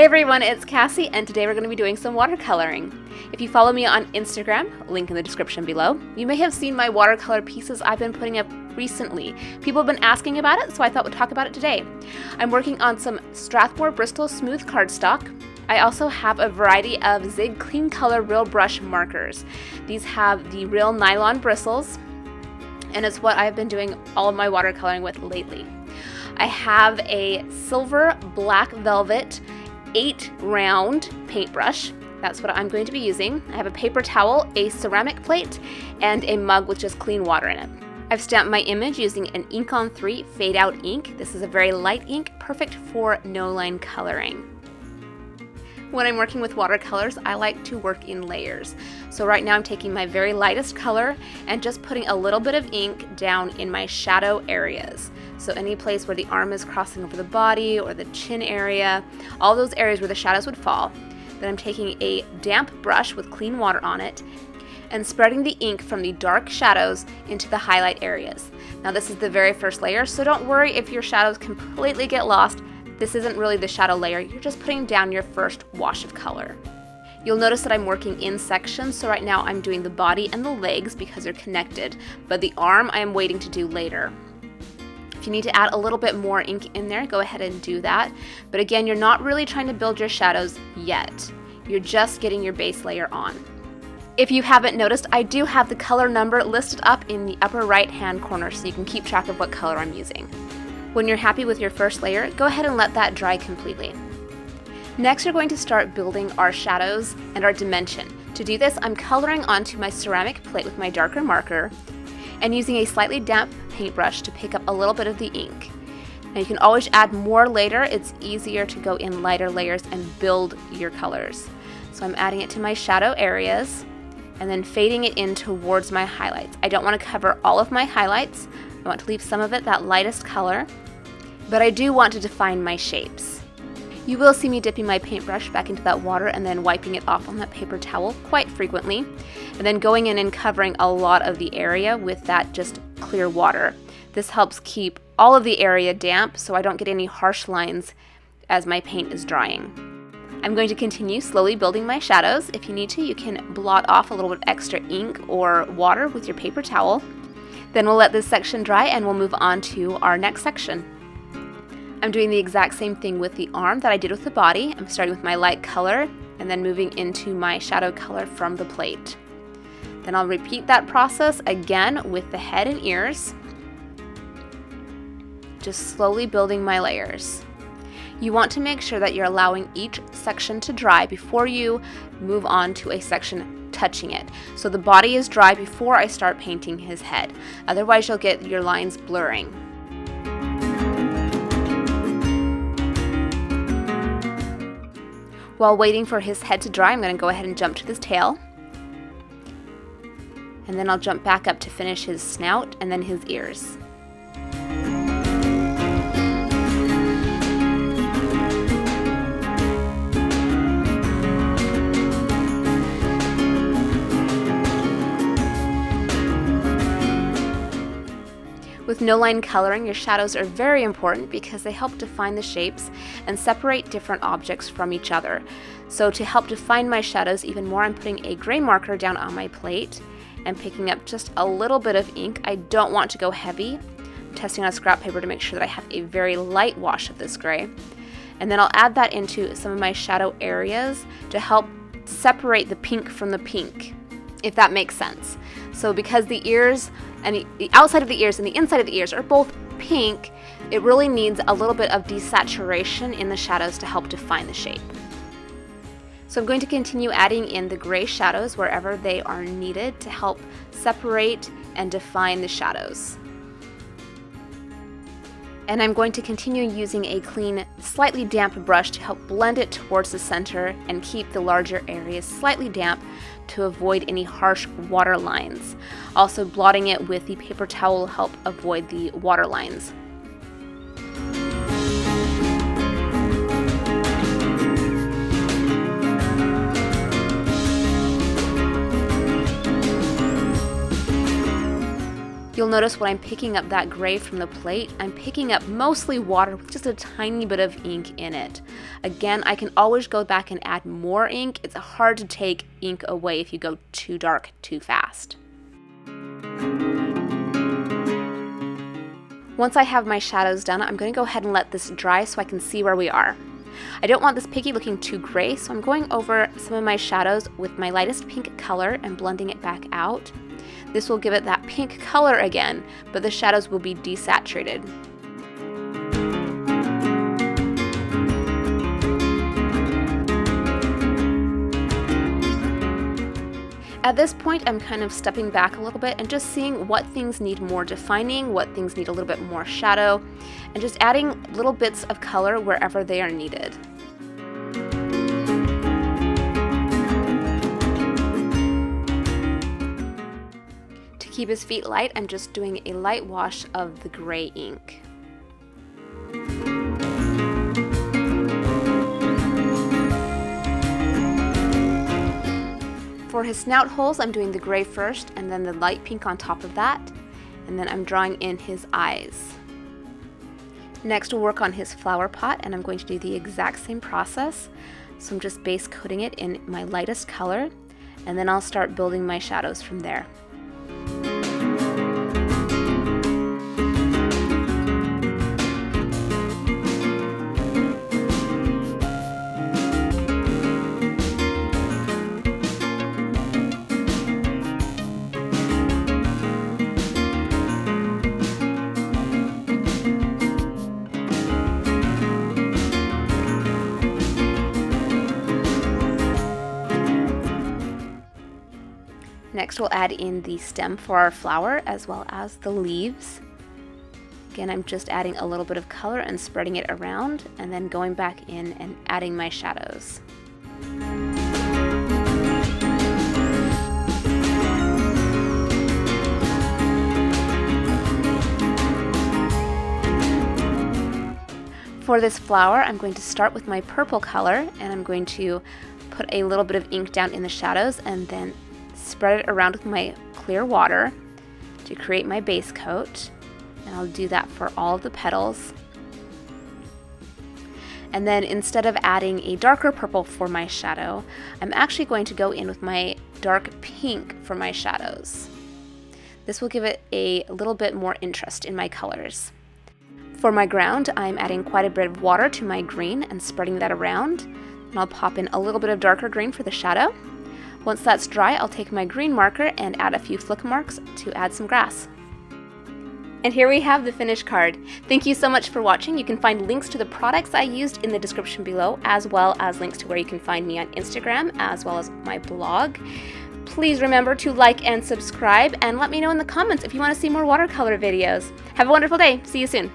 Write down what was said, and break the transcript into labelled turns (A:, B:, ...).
A: Hey everyone, it's Cassie, and today we're going to be doing some watercoloring. If you follow me on Instagram, link in the description below, you may have seen my watercolor pieces I've been putting up recently. People have been asking about it, so I thought we'd talk about it today. I'm working on some Strathmore Bristol smooth cardstock. I also have a variety of Zig Clean Color Real Brush markers. These have the real nylon bristles, and it's what I've been doing all of my watercoloring with lately. I have a silver black velvet 8-round paintbrush. That's what I'm going to be using. I have a paper towel, a ceramic plate, and a mug with just clean water in it. I've stamped my image using an Ink on 3 fade out ink. This is a very light ink, perfect for no line coloring. When I'm working with watercolors, I like to work in layers. So right now I'm taking my very lightest color and just putting a little bit of ink down in my shadow areas. So any place where the arm is crossing over the body or the chin area, all those areas where the shadows would fall. Then I'm taking a damp brush with clean water on it and spreading the ink from the dark shadows into the highlight areas. Now this is the very first layer, so don't worry if your shadows completely get lost. This isn't really the shadow layer, you're just putting down your first wash of color. You'll notice that I'm working in sections, so right now I'm doing the body and the legs because they're connected, but the arm I am waiting to do later. If you need to add a little bit more ink in there, go ahead and do that. But again, you're not really trying to build your shadows yet. You're just getting your base layer on. If you haven't noticed, I do have the color number listed up in the upper right hand corner so you can keep track of what color I'm using. When you're happy with your first layer, go ahead and let that dry completely. Next, we're going to start building our shadows and our dimension. To do this, I'm coloring onto my ceramic plate with my darker marker and using a slightly damp paintbrush to pick up a little bit of the ink. Now you can always add more later. It's easier to go in lighter layers and build your colors. So I'm adding it to my shadow areas and then fading it in towards my highlights. I don't want to cover all of my highlights. I want to leave some of it that lightest color, but I do want to define my shapes. You will see me dipping my paintbrush back into that water and then wiping it off on that paper towel quite frequently, and then going in and covering a lot of the area with that just clear water. This helps keep all of the area damp so I don't get any harsh lines as my paint is drying. I'm going to continue slowly building my shadows. If you need to, you can blot off a little bit extra ink or water with your paper towel. Then we'll let this section dry and we'll move on to our next section. I'm doing the exact same thing with the arm that I did with the body. I'm starting with my light color and then moving into my shadow color from the plate. Then I'll repeat that process again with the head and ears, just slowly building my layers. You want to make sure that you're allowing each section to dry before you move on to a section touching it. So the body is dry before I start painting his head. Otherwise you'll get your lines blurring. While waiting for his head to dry, I'm going to go ahead and jump to his tail. And then I'll jump back up to finish his snout and then his ears. With no line coloring, your shadows are very important because they help define the shapes and separate different objects from each other. So to help define my shadows even more, I'm putting a gray marker down on my plate and picking up just a little bit of ink. I don't want to go heavy. I'm testing on scrap paper to make sure that I have a very light wash of this gray. And then I'll add that into some of my shadow areas to help separate the pink from the pink, if that makes sense. So because the ears and the outside of the ears and the inside of the ears are both pink, it really needs a little bit of desaturation in the shadows to help define the shape. So I'm going to continue adding in the gray shadows wherever they are needed to help separate and define the shadows. And I'm going to continue using a clean, slightly damp brush to help blend it towards the center and keep the larger areas slightly damp to avoid any harsh water lines. Also, blotting it with the paper towel will help avoid the water lines. You'll notice when I'm picking up that gray from the plate, I'm picking up mostly water with just a tiny bit of ink in it. Again, I can always go back and add more ink. It's hard to take ink away if you go too dark too fast. Once I have my shadows done, I'm going to go ahead and let this dry so I can see where we are. I don't want this piggy looking too gray, so I'm going over some of my shadows with my lightest pink color and blending it back out. This will give it that pink color again, but the shadows will be desaturated. At this point, I'm kind of stepping back a little bit and just seeing what things need more defining, what things need a little bit more shadow, and just adding little bits of color wherever they are needed. To keep his feet light, I'm just doing a light wash of the gray ink. For his snout holes, I'm doing the gray first and then the light pink on top of that, and then I'm drawing in his eyes. Next we'll work on his flower pot, and I'm going to do the exact same process. So I'm just base coating it in my lightest color, and then I'll start building my shadows from there. Next we'll add in the stem for our flower as well as the leaves. Again, I'm just adding a little bit of color and spreading it around, and then going back in and adding my shadows. For this flower, I'm going to start with my purple color, and I'm going to put a little bit of ink down in the shadows and then spread it around with my clear water to create my base coat. And I'll do that for all of the petals. And then instead of adding a darker purple for my shadow, I'm actually going to go in with my dark pink for my shadows. This will give it a little bit more interest in my colors. For my ground, I'm adding quite a bit of water to my green and spreading that around. And I'll pop in a little bit of darker green for the shadow. Once that's dry, I'll take my green marker and add a few flick marks to add some grass. And here we have the finished card. Thank you so much for watching. You can find links to the products I used in the description below, as well as links to where you can find me on Instagram, as well as my blog. Please remember to like and subscribe, and let me know in the comments if you want to see more watercolor videos. Have a wonderful day. See you soon.